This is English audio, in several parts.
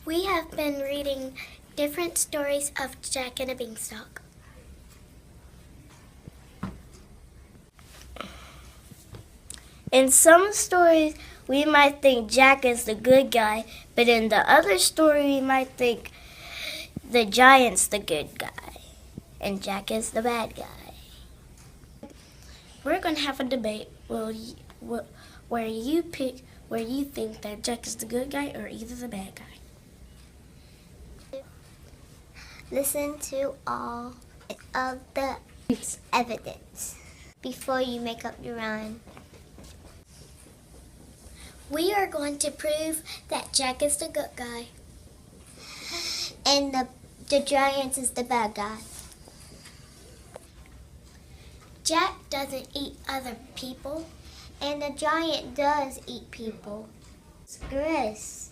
We have been reading different stories of Jack and the Beanstalk. In some stories, we might think Jack is the good guy, but in the other story, we might think the giant's the good guy, and Jack is the bad guy. We're going to have a debate where you pick where you think that Jack is the good guy or either the bad guy. Listen to all of the evidence before you make up your own. We are going to prove that Jack is the good guy. And the giant is the bad guy. Jack doesn't eat other people. And the giant does eat people. Chris.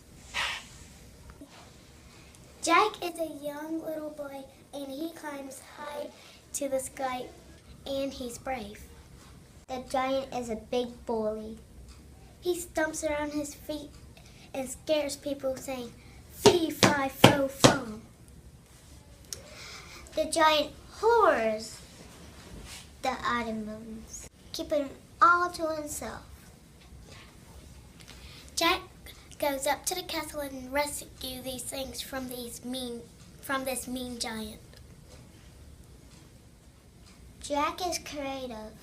Jack is a young little boy and he climbs high to the sky and he's brave. The giant is a big bully. He stomps around his feet and scares people saying, fee, fi, fo, fum. The giant whores the animals, keeping all to himself. Jack goes up to the castle and rescues these things from this mean giant. Jack is creative.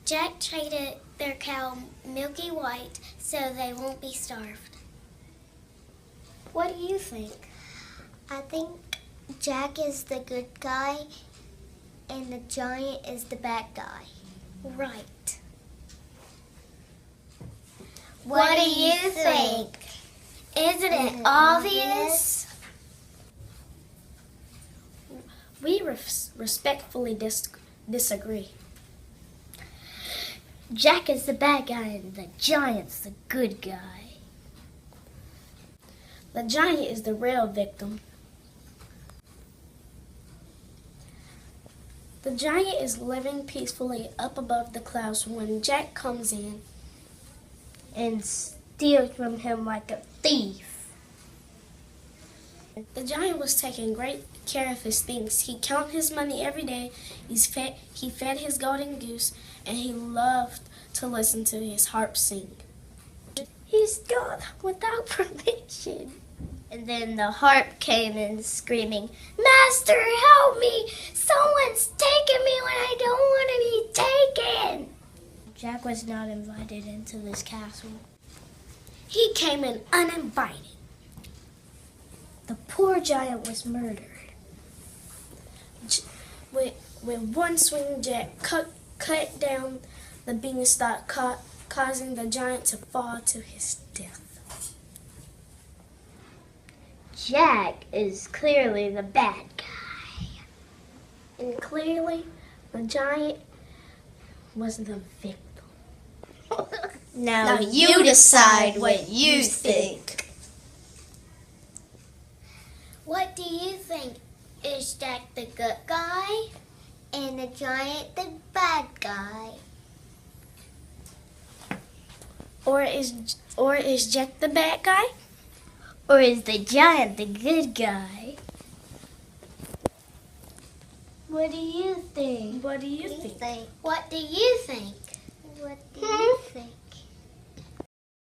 Jack traded their cow Milky White so they won't be starved. What do you think? I think Jack is the good guy and the giant is the bad guy. Right. What do you think? Isn't it obvious? We respectfully disagree. Jack is the bad guy and the giant's the good guy. The giant is the real victim. The giant is living peacefully up above the clouds when Jack comes in And steals from him like a thief. The giant was taking great care of his things. He counted his money every day. He fed his golden goose, and he loved to listen to his harp sing. He stole without permission. And then the harp came in screaming, Master, help me! Someone's taking me when I don't want to be taken! Jack was not invited into this castle. He came in uninvited. The poor giant was murdered. With one swing, Jack cut down the beanstalk, causing the giant to fall to his death. Jack is clearly the bad guy. And clearly, the giant was the victim. Now you decide what you think. What do you think? Is Jack the good guy? And the giant the bad guy. Or is Jack the bad guy? Or is the giant the good guy? What do you think? What do you think? Think. What do you think? What do you think?